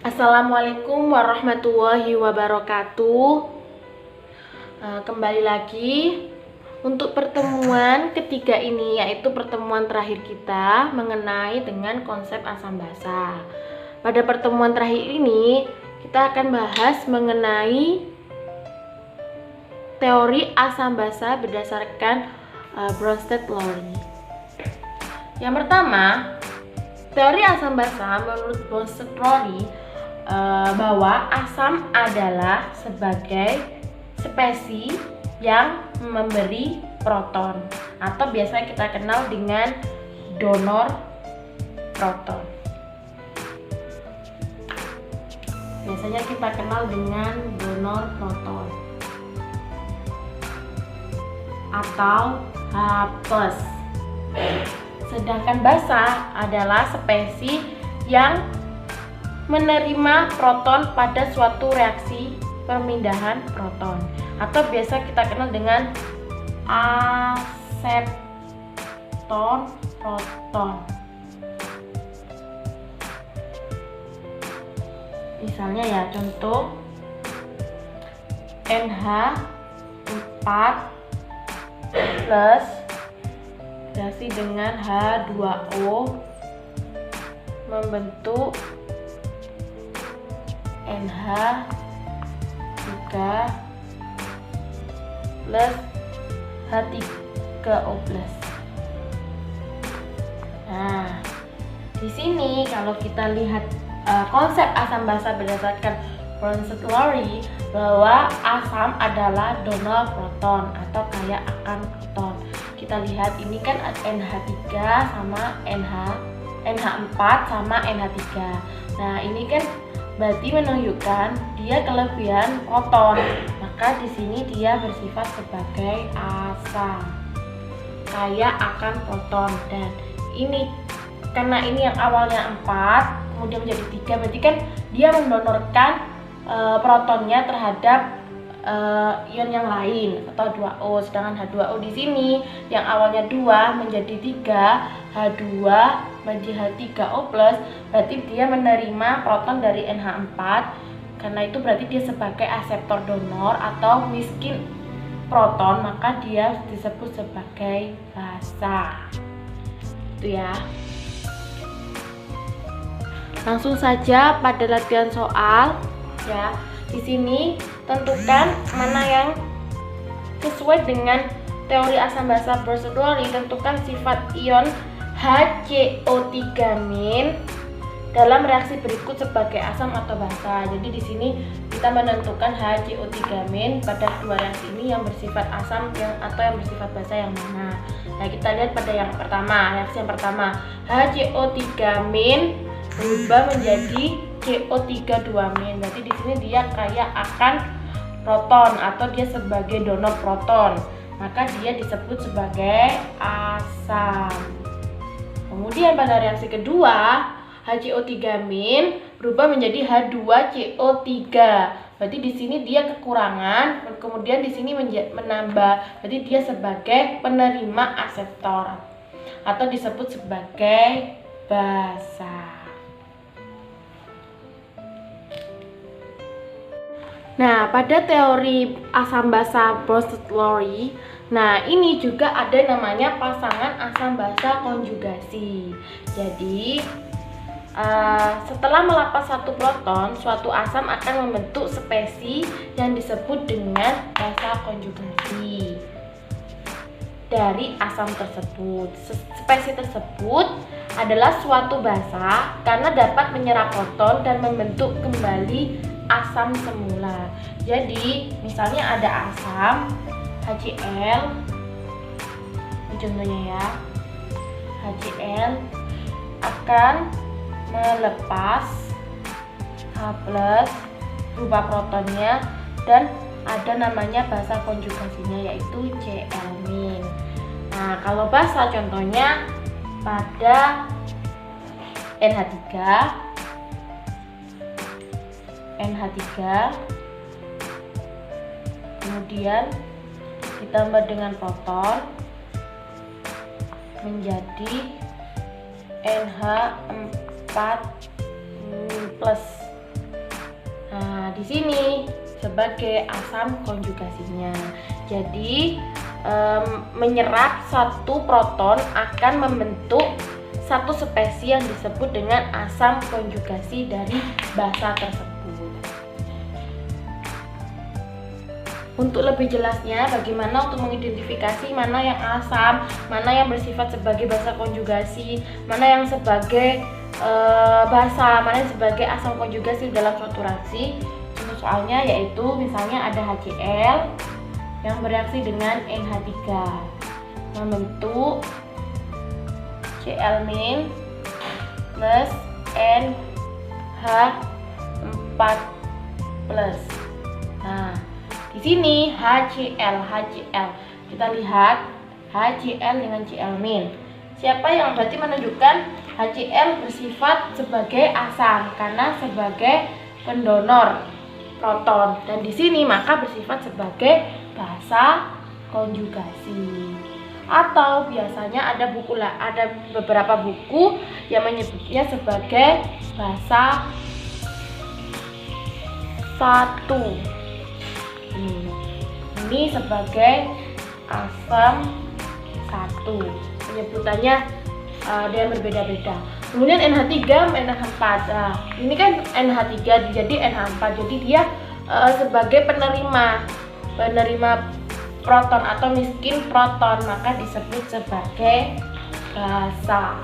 Assalamualaikum warahmatullahi wabarakatuh. Kembali lagi untuk pertemuan ketiga ini, yaitu pertemuan terakhir kita mengenai dengan konsep asam basa. Pada pertemuan terakhir ini kita akan bahas mengenai teori asam basa berdasarkan Bronsted-Lowry. Yang pertama, teori asam basa menurut Bronsted-Lowry bahwa asam adalah sebagai spesies yang memberi proton atau biasa kita kenal dengan donor proton. Biasanya kita kenal dengan donor proton atau H+. Sedangkan basa adalah spesies yang menerima proton pada suatu reaksi pemindahan proton atau biasa kita kenal dengan aseptor proton. Misalnya ya, contoh NH4 plus reaksi dengan H2O membentuk NH3 plus H3O plus. Nah, di sini kalau kita lihat konsep asam basa berdasarkan Bronsted-Lowry bahwa asam adalah donor proton atau kaya akan proton. Kita lihat ini kan NH3 sama NH4 sama NH3. Nah, ini kan berarti menunjukkan dia kelebihan proton. Maka di sini dia bersifat sebagai asam kaya akan proton. Dan ini karena ini yang awalnya 4 kemudian menjadi 3, berarti kan dia mendonorkan protonnya terhadap ion yang lain atau H2O. Sedangkan H2O di sini yang awalnya 2 menjadi 3, H2 menjadi H3O+, berarti dia menerima proton dari NH4. Karena itu berarti dia sebagai aseptor donor atau miskin proton, maka dia disebut sebagai basa. Itu ya. Langsung saja pada latihan soal ya. Di sini tentukan mana yang sesuai dengan teori asam basa Bronsted-Lowry. Tentukan sifat ion HCO3- dalam reaksi berikut sebagai asam atau basa. Jadi di sini kita menentukan HCO3- pada dua reaksi ini yang bersifat asam atau yang bersifat basa yang mana. Nah, kita lihat pada yang pertama, reaksi yang pertama, HCO3- berubah menjadi CO3-2-. Berarti di sini dia kaya akan proton atau dia sebagai donor proton. Maka dia disebut sebagai asam. Kemudian pada reaksi kedua, HCO3- berubah menjadi H2CO3. Berarti di sini dia kekurangan, kemudian di sini menambah. Berarti dia sebagai penerima aseptor atau disebut sebagai basa. Nah, pada teori asam basa Bronsted-Lowry, nah ini juga ada namanya pasangan asam basa konjugasi. Jadi, setelah melepas satu proton, suatu asam akan membentuk spesies yang disebut dengan basa konjugasi dari asam tersebut. Spesies tersebut adalah suatu basa karena dapat menyerap proton dan membentuk kembali asam semula. Jadi misalnya ada asam HCl, ini contohnya ya, HCl akan melepas H+ berupa protonnya dan ada namanya basa konjugasinya yaitu Cl-. Nah, kalau basa contohnya pada NH3 kemudian ditambah dengan proton menjadi NH4 plus di sini sebagai asam konjugasinya. Jadi menyerap satu proton akan membentuk satu spesies yang disebut dengan asam konjugasi dari basa tersebut. Untuk lebih jelasnya, bagaimana untuk mengidentifikasi mana yang asam, mana yang bersifat sebagai basa konjugasi, mana yang sebagai basa, mana yang sebagai asam konjugasi dalam suatu reaksi. Contoh soalnya yaitu misalnya ada HCl yang bereaksi dengan NH3 membentuk Cl- plus NH4+. Nah, di sini HCl. Kita lihat HCl dengan Cl-. Siapa yang berarti menunjukkan HCl bersifat sebagai asam karena sebagai pendonor proton, dan di sini maka bersifat sebagai basa konjugasi. Atau biasanya ada beberapa buku yang menyebutnya sebagai basa 1. Ini sebagai asam 1. Penyebutannya ada yang berbeda-beda. Kemudian NH3, NH4. Nah, ini kan NH3 jadi NH4. Jadi dia sebagai penerima proton atau miskin proton, maka disebut sebagai basa.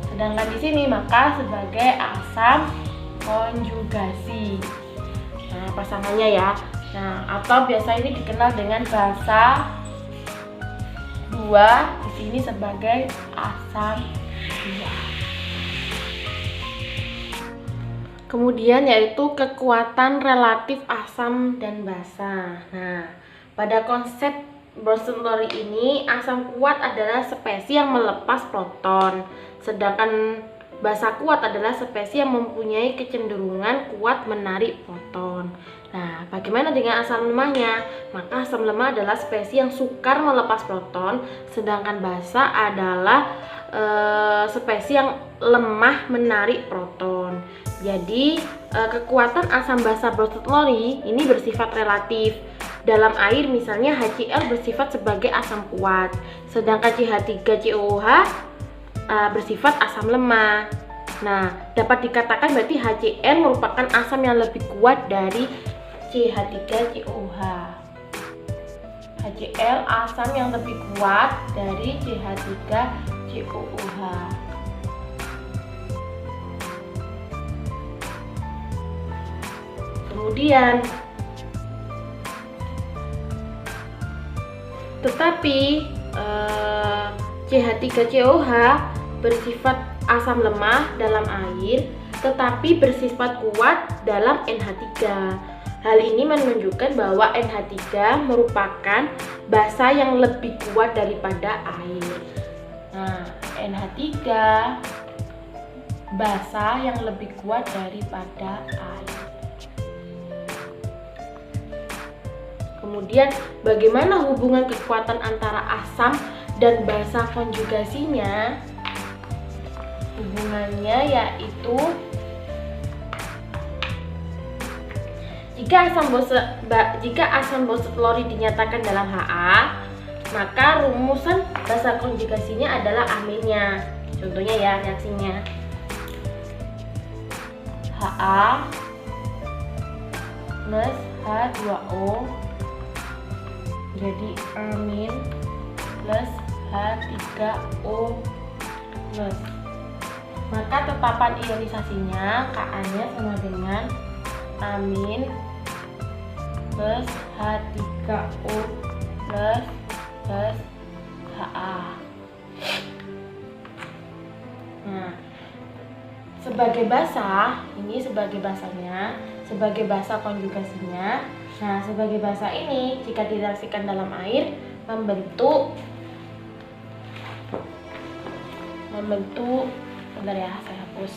Sedangkan di sini maka sebagai asam konjugasi. Nah, pasangannya ya. Nah, atau biasa ini dikenal dengan basa 2, di sini sebagai asam 2. Kemudian yaitu kekuatan relatif asam dan basa. Nah, pada konsep Bronsted-Lowry ini, asam kuat adalah spesies yang melepas proton, sedangkan basa kuat adalah spesies yang mempunyai kecenderungan kuat menarik proton. Nah, bagaimana dengan asam lemahnya? Maka asam lemah adalah spesies yang sukar melepas proton, sedangkan basa adalah spesies yang lemah menarik proton. Jadi, kekuatan asam basa Bronsted-Lowry ini bersifat relatif. Dalam air misalnya HCl bersifat sebagai asam kuat, sedangkan CH3COOH bersifat asam lemah. Nah, dapat dikatakan berarti HCl merupakan asam yang lebih kuat dari CH3COOH. HCl asam yang lebih kuat dari CH3COOH. Kemudian tetapi CH3COOH bersifat asam lemah dalam air, tetapi bersifat kuat dalam NH3. Hal ini menunjukkan bahwa NH3 merupakan basa yang lebih kuat daripada air. Nah, NH3 basa yang lebih kuat daripada air. Kemudian bagaimana hubungan kekuatan antara asam dan basa konjugasinya? Hubungannya yaitu jika asam Bronsted-Lowry dinyatakan dalam Ha, maka rumusan basa konjugasinya adalah aminnya. Contohnya ya reaksinya. Ha plus H2O jadi amin plus H3O plus. Maka tetapan ionisasinya Ka-nya sama dengan amin plus H3O plus Ha. Nah, sebagai basa, ini sebagai basanya, sebagai basa konjugasinya. Nah, sebagai basa ini jika direaksikan dalam air membentuk bentar ya, saya hapus.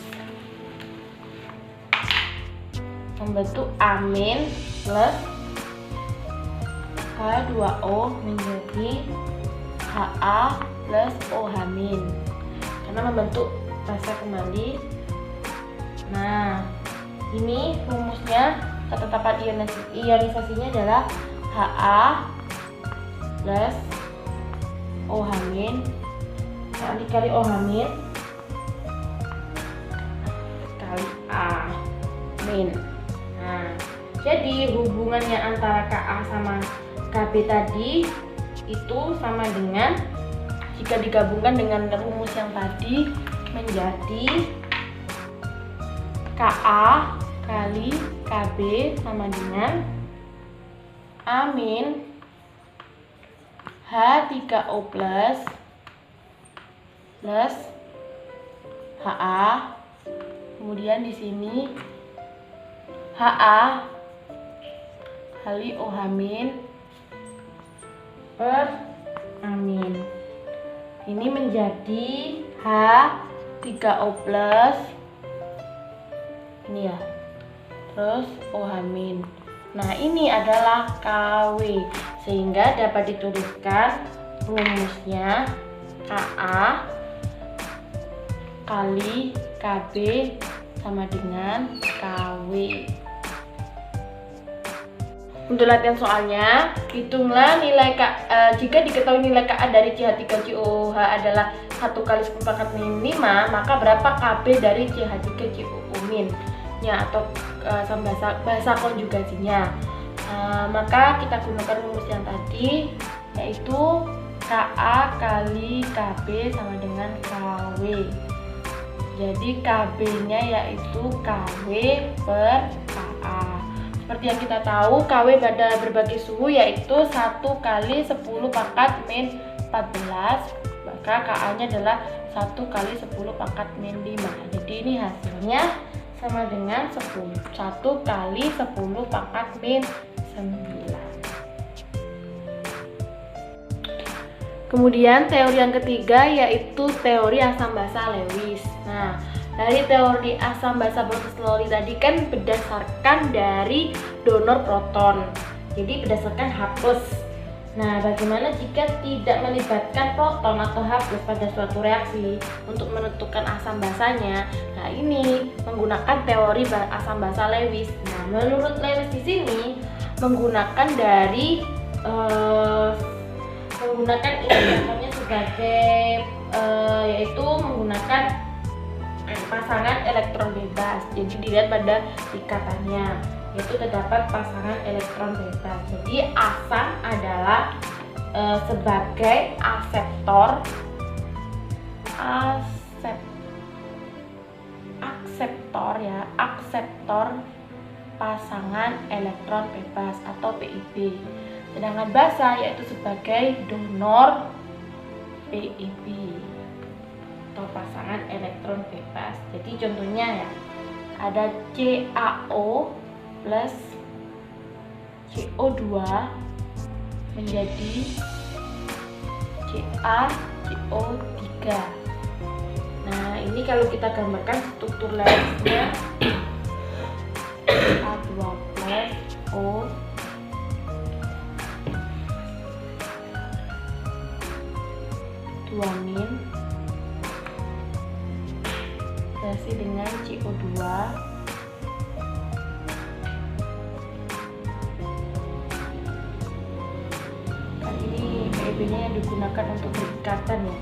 Membentuk amin plus H2O menjadi Ha plus OH-. Karena membentuk basa kembali. Nah, Ini rumusnya, ketetapan ionisasinya adalah Ha plus OH dikali OH kali A min. Nah, jadi hubungannya antara Ka sama Kb tadi itu sama dengan, jika digabungkan dengan rumus yang tadi, menjadi Ka kali Kb sama dengan A min H3O plus Ha, kemudian di sini Ha kali OH min per amin. Ini menjadi H3O plus ini ya, terus OH min. Nah, ini adalah Kw, sehingga dapat dituliskan rumusnya Ka kali Kb sama dengan Kw. Untuk latihan soalnya, hitunglah nilai jika diketahui nilai Ka dari CH3COOH adalah 1 kali 10 pangkat min 5, maka berapa Kb dari CH3COO min nya, atau bahasa konjugasinya. Maka kita gunakan rumus yang tadi, yaitu Ka kali Kb sama dengan Kw. Jadi Kb nya yaitu Kw per Ka. Seperti yang kita tahu, Kw pada berbagai suhu yaitu 1 kali 10 pangkat min 14, maka Ka nya adalah 1 kali 10 pangkat min 5. Jadi ini hasilnya sama dengan 1 kali 10 pangkat min 9. Kemudian teori yang ketiga yaitu teori asam basa Lewis. Nah, dari teori asam basa Bronsted-Lowry tadi kan berdasarkan dari donor proton, jadi berdasarkan H+. Nah, bagaimana jika tidak melibatkan proton atau H+ pada suatu reaksi untuk menentukan asam basanya? Nah, ini menggunakan teori asam basa Lewis. Nah, menurut Lewis di sini menggunakan dari menggunakan ini namanya sebagai yaitu menggunakan pasangan elektron bebas. Jadi dilihat pada ikatannya, yaitu terdapat pasangan elektron bebas. Jadi asam adalah sebagai akseptor pasangan elektron bebas atau PIB. Sedangkan basa yaitu sebagai donor PIB atau pasangan elektron bebas. Jadi contohnya ya, ada CaO plus CO2 menjadi CaCO3. Nah, ini kalau kita gambarkan struktur Lewisnya A2 plus O min reaksi dengan CO2 kan ini PIB nya yang digunakan untuk berikatan ya.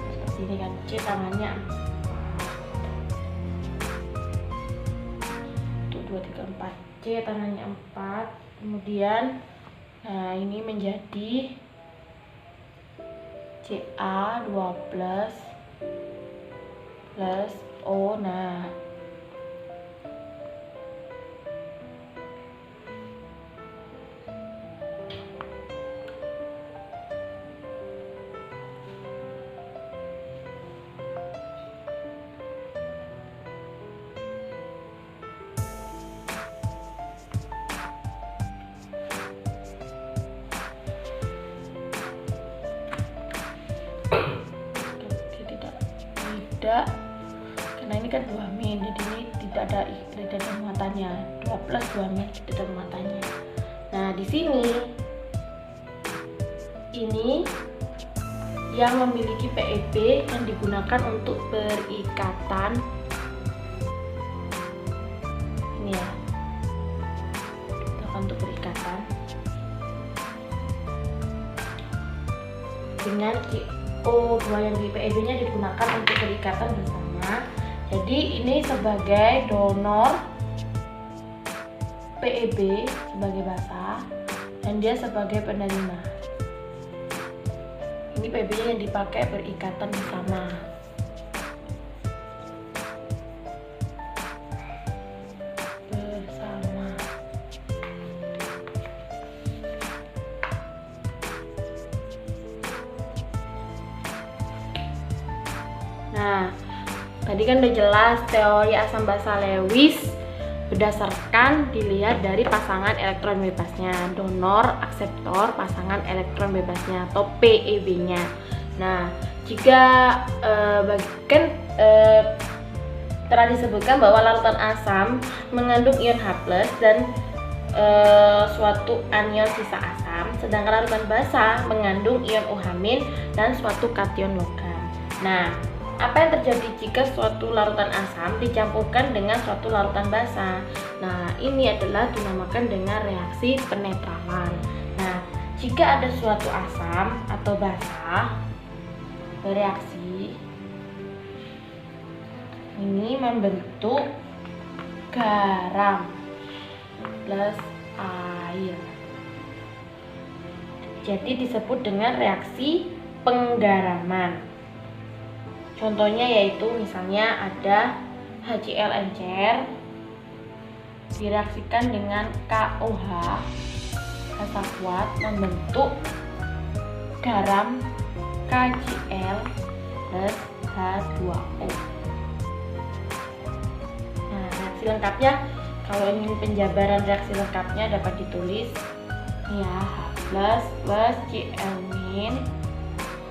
Seperti ini kan, C tangannya 1, 2, 3, 4, C tangannya 4, kemudian nah ini menjadi Ca2 plus O. Nah, karena ini kan 2 min, jadi ini tidak ada muatannya. 2 plus 2 min tidak ada muatannya. Nah, di sini ini yang memiliki PEB yang digunakan untuk berikatan. Ini ya, untuk berikatan dengan CO2 yang di PEB-nya digunakan untuk berikatan bersama. Jadi ini sebagai donor PEB sebagai basa dan dia sebagai penerima. Ini PEB-nya yang dipakai berikatan bersama. Nah, tadi kan udah jelas teori asam basa Lewis berdasarkan dilihat dari pasangan elektron bebasnya, donor, akseptor, pasangan elektron bebasnya atau PEB-nya. Nah, jika telah disebutkan bahwa larutan asam mengandung ion H+ dan suatu anion sisa asam, sedangkan larutan basa mengandung ion OH- dan suatu kation logam. Nah, apa yang terjadi jika suatu larutan asam dicampurkan dengan suatu larutan basa? Nah, ini adalah dinamakan dengan reaksi penetralan. Nah, jika ada suatu asam atau basa bereaksi, ini membentuk garam plus air. Jadi disebut dengan reaksi penggaraman. Contohnya yaitu misalnya ada HCl encer direaksikan dengan KOH basa kuat membentuk garam KCl plus H2O. Nah, reaksi lengkapnya, kalau ingin penjabaran reaksi lengkapnya dapat ditulis ya, H+ plus Cl-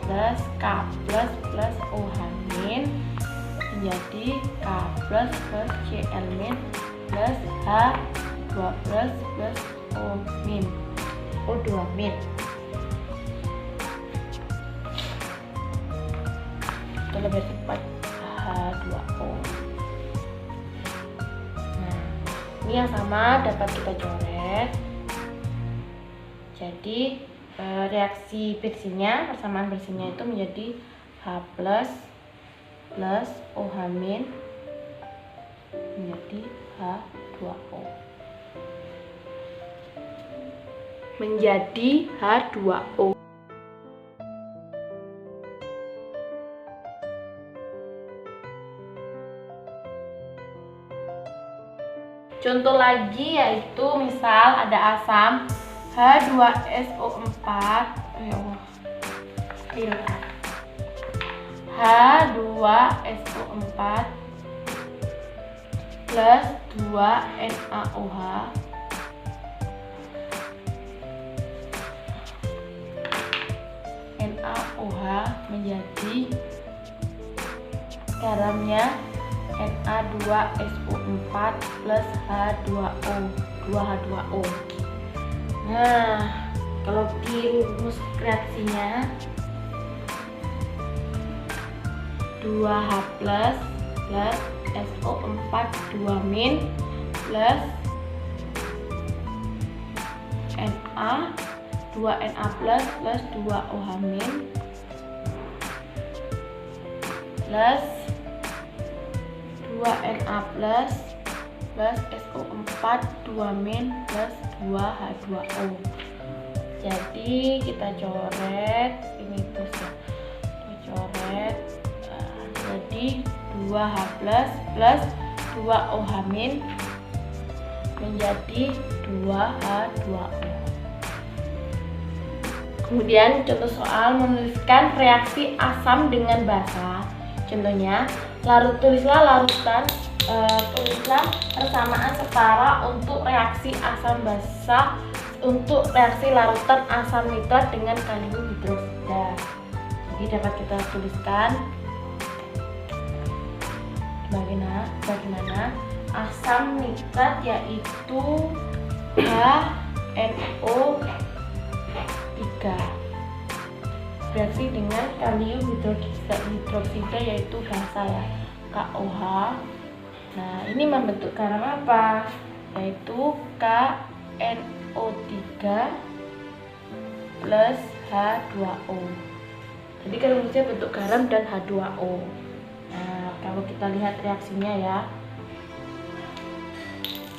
plus K+ plus OH- menjadi K+ plus Cl- plus H2 plus O2-. Itu lebih cepat H2O. Nah, ini yang sama dapat kita coret. Jadi reaksi bersihnya, persamaan bersihnya itu menjadi H+ plus OH- menjadi H2O. Menjadi H2O. Contoh lagi yaitu misal ada asam H2SO4 H2SO4 plus 2NaOH NaOH menjadi garamnya Na2SO4 plus H2O 2H2O. Nah, kalau di rumus reaksinya 2H plus SO4 2- plus Na 2Na plus 2OH- plus 2Na plus SO4 2- plus 2H2O. Jadi kita coret ini terus ya, kita coret. Jadi 2H plus 2OH- menjadi 2H2O. Kemudian contoh soal menuliskan reaksi asam dengan basa. Contohnya, tulislah persamaan setara untuk reaksi asam basa untuk reaksi larutan asam nitrat dengan kalium hidroksida. Jadi dapat kita tuliskan bagaimana asam nitrat yaitu HNO3 bereaksi dengan kalium hidroksida yaitu basa ya, KOH. Nah, ini membentuk garam apa? Yaitu KNO3 plus H2O. Jadi kan rumusnya bentuk garam dan H2O. Nah, kalau kita lihat reaksinya ya,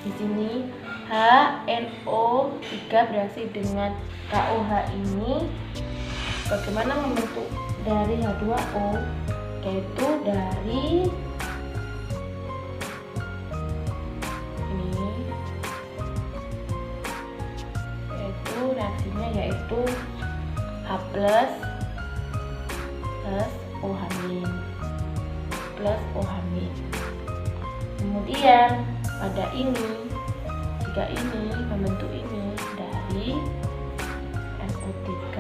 di sini HNO3 bereaksi dengan KOH ini. Bagaimana membentuk dari H2O? Yaitu dari ini, yaitu reaksinya yaitu H plus OH plus OH. Kemudian pada ini, jika ini membentuk ini dari NO3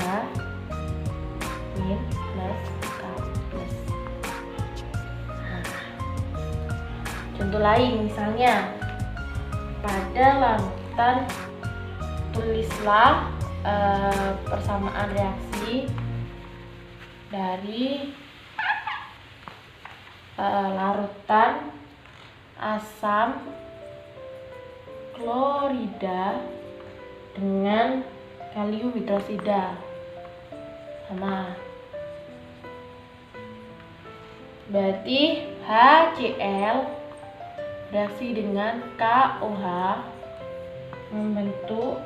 plus K plus. Nah, contoh lain misalnya pada larutan, tulislah persamaan reaksi dari larutan asam klorida dengan kalium hidroksida. Sama, berarti HCl reaksi dengan KOH membentuk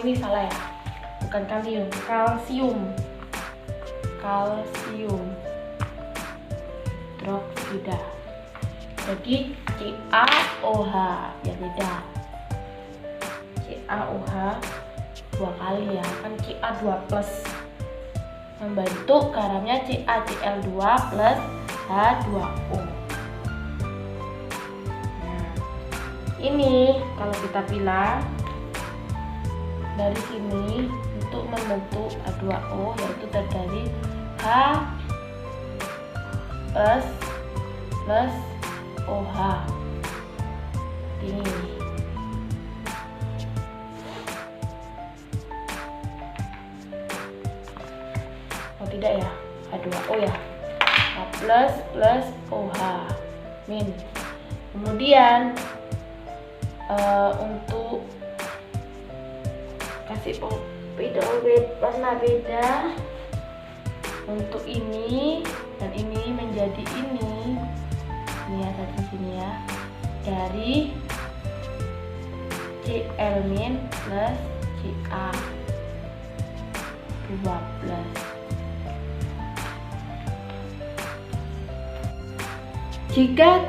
ini salah ya, bukan kalium, kalsium hidroksida. Jadi CaOH ya, beda. CaOH 2 kali ya, kan Ca 2 plus membentuk garamnya CaCl2 plus H2O. Nah, ini kalau kita pilih dari sini untuk membentuk H2O, yaitu terdiri H plus OH. Ini tidak ya, H2O ya, H plus OH min. Kemudian untuk kasih warna beda untuk ini dan ini menjadi ini ya, tadi sini ya, dari Cl- plus Ca 2 plus. Jika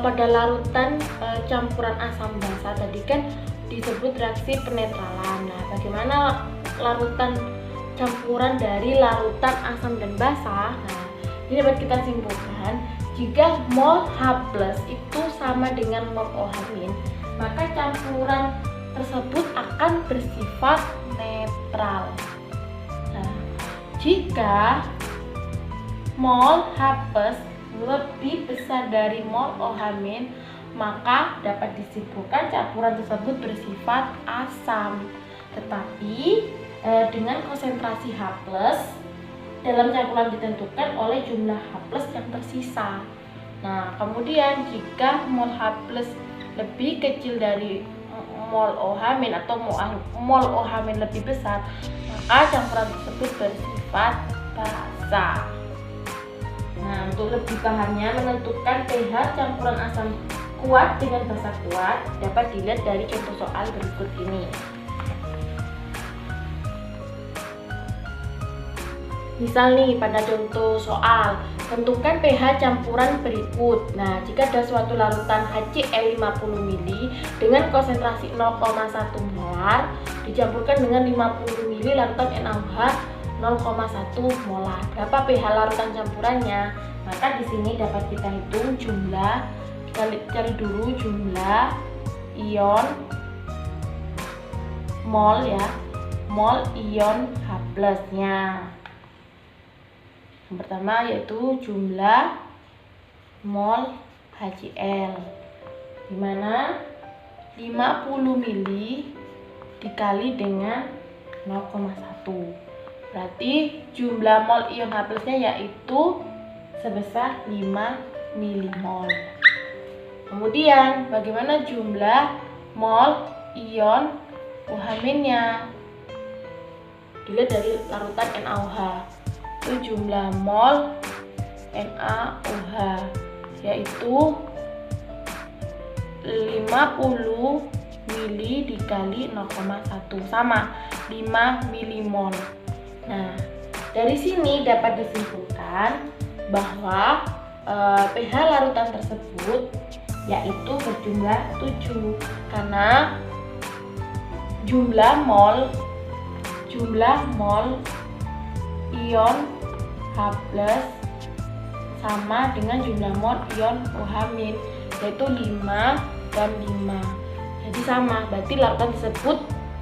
pada larutan campuran asam basa tadi kan disebut reaksi penetralan. Nah, bagaimana larutan campuran dari larutan asam dan basa? Nah, ini dapat kita simpulkan, jika mol H+ itu sama dengan mol OH-, maka campuran tersebut akan bersifat netral. Nah, jika mol H+ lebih besar dari mol OH-, maka dapat disimpulkan campuran tersebut bersifat asam. Tetapi dengan konsentrasi H+ dalam campuran ditentukan oleh jumlah H+ yang tersisa. Nah, kemudian jika mol H+ lebih kecil dari mol OH- atau mol OH- lebih besar, maka campuran tersebut bersifat basa. Nah, untuk lebih pahamnya menentukan pH campuran asam kuat dengan basa kuat dapat dilihat dari contoh soal berikut ini. Misal nih, pada contoh soal, tentukan pH campuran berikut. Nah, jika ada suatu larutan HCl 50 ml dengan konsentrasi 0,1 molar dicampurkan dengan 50 ml larutan NaOH 0,1 molar. Berapa pH larutan campurannya? Maka di sini dapat kita hitung jumlah, kita cari dulu jumlah ion mol ya, mol ion H+-nya. Yang pertama yaitu jumlah mol HCl, di mana 50 ml dikali dengan 0,1. Berarti jumlah mol ion H+ nya yaitu sebesar 5 milimol. Kemudian bagaimana jumlah mol ion OH-nya? Dilihat dari larutan NaOH. Itu jumlah mol NaOH yaitu 50 mili dikali 0,1 sama 5 milimol. Nah, dari sini dapat disimpulkan bahwa pH larutan tersebut yaitu berjumlah 7 karena jumlah mol ion H+ sama dengan jumlah mol ion OH- yaitu 5 dan 5. Jadi sama, berarti larutan tersebut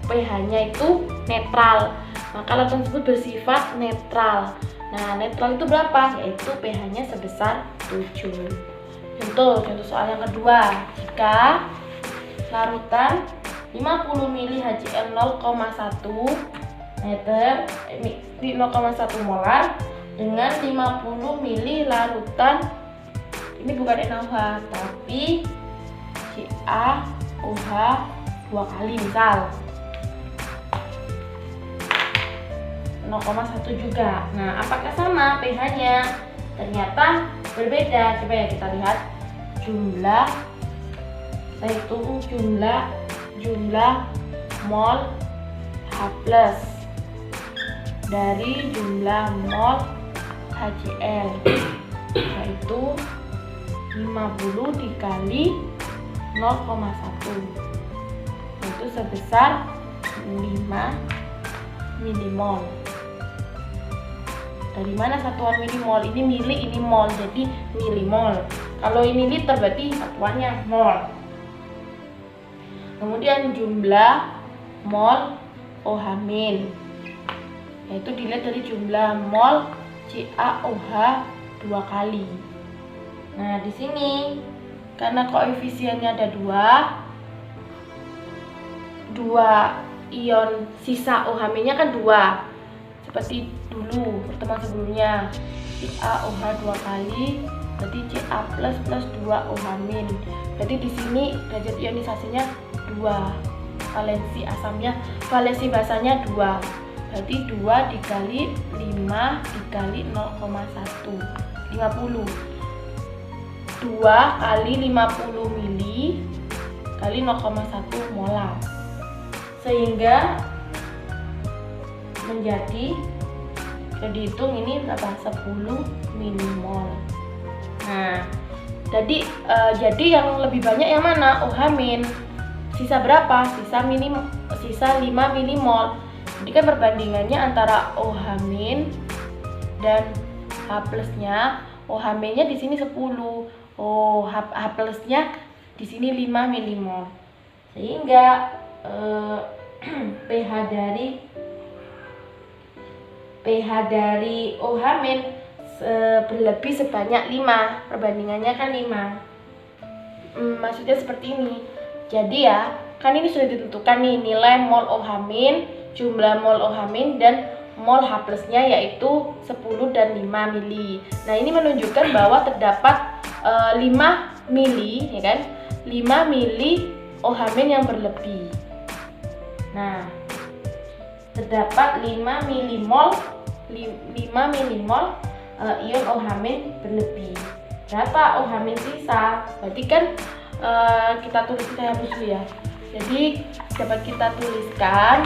pH-nya itu netral. Maka larutan tersebut bersifat netral. Nah, netral itu berapa? Yaitu pH-nya sebesar 7. Contoh soal yang kedua. Jika larutan 50 mili HCl 0,1 meter di 0,1 molar dengan 50 mili larutan, ini bukan NaOH tapi CaOH 2 kali, misal 0,1 juga. Nah, apakah sama pH-nya? Ternyata berbeda. Coba ya kita lihat jumlah mol H+ dari jumlah mol HCl, yaitu 50 dikali 0,1, yaitu sebesar 5 milimol. Dari mana satuan milimol? Ini mili, ini mol, jadi milimol. Kalau ini liter berarti satuannya mol. Kemudian jumlah mol OH-, yaitu dilihat dari jumlah mol CaOH 2 kali. Nah, di sini karena koefisiennya ada 2 ion sisa OH-nya kan 2. Seperti dulu pertemuan sebelumnya, CaOH 2 kali berarti Ca+ plus 2 OH-. Berarti di sini derajat ionisasinya 2. Valensi basanya 2. Berarti 2 dikali 5 dikali 0,1, 50. 2 kali 50 mili kali 0,1 molar. Sehingga menjadi, sudah dihitung ini berapa? 10 milimol. Nah, jadi yang lebih banyak yang mana? OH-. Sisa berapa? Sisa 5 milimol. Jadi kan perbandingannya antara OH- dan H+-nya. OH-nya di sini 10. H+-nya di sini 5 milimol. Sehingga pH dari OH- berlebih sebanyak 5. Perbandingannya kan 5. Maksudnya seperti ini. Jadi ya, kan ini sudah ditentukan nih nilai mol OH-, jumlah mol OH- dan mol H+-nya yaitu 10 dan 5 mili. Nah, ini menunjukkan bahwa terdapat 5 mili, ya kan? 5 mili OH- yang berlebih. Nah, terdapat 5 milimol ion OH- berlebih. Berapa OH- sisa? Berarti kan kita tulis dulu ya. Jadi dapat kita tuliskan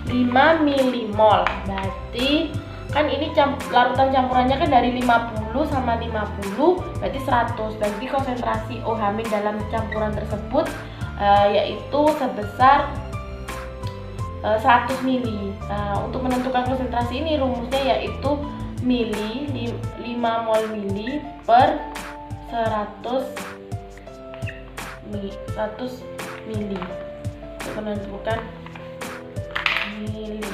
5 milimol. Berarti kan ini larutan campurannya kan dari 50 sama 50 berarti 100. Berarti konsentrasi OH- dalam campuran tersebut yaitu sebesar 100 mili. Nah, untuk menentukan konsentrasi ini rumusnya yaitu mili, 5 mol mili per 100 mili. Untuk menentukan mili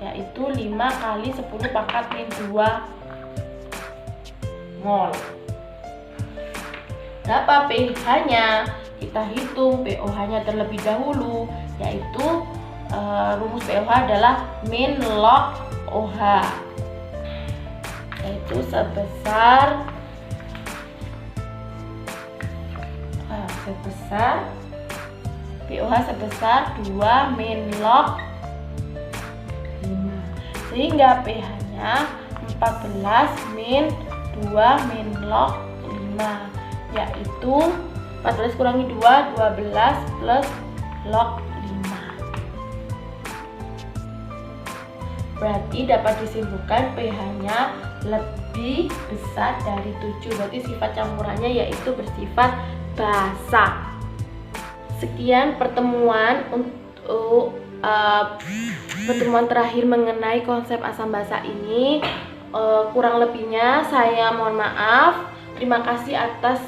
yaitu 5 kali 10 pangkat min 2 mol. Berapa pH-nya? kita hitung pOH-nya terlebih dahulu, yaitu rumus pOH adalah min log OH, yaitu sebesar pOH sebesar 2 min log 5, sehingga pH-nya 14 min 2 min log 5, yaitu 14 kurangi 2, 12 plus log 5. Berarti dapat disimpulkan pH-nya lebih besar dari 7. Berarti sifat campurannya yaitu bersifat basa. Sekian pertemuan untuk pertemuan terakhir mengenai konsep asam basa ini. Kurang lebihnya saya mohon maaf. Terima kasih atas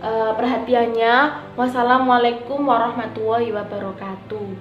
perhatiannya. Wassalamualaikum warahmatullahi wabarakatuh.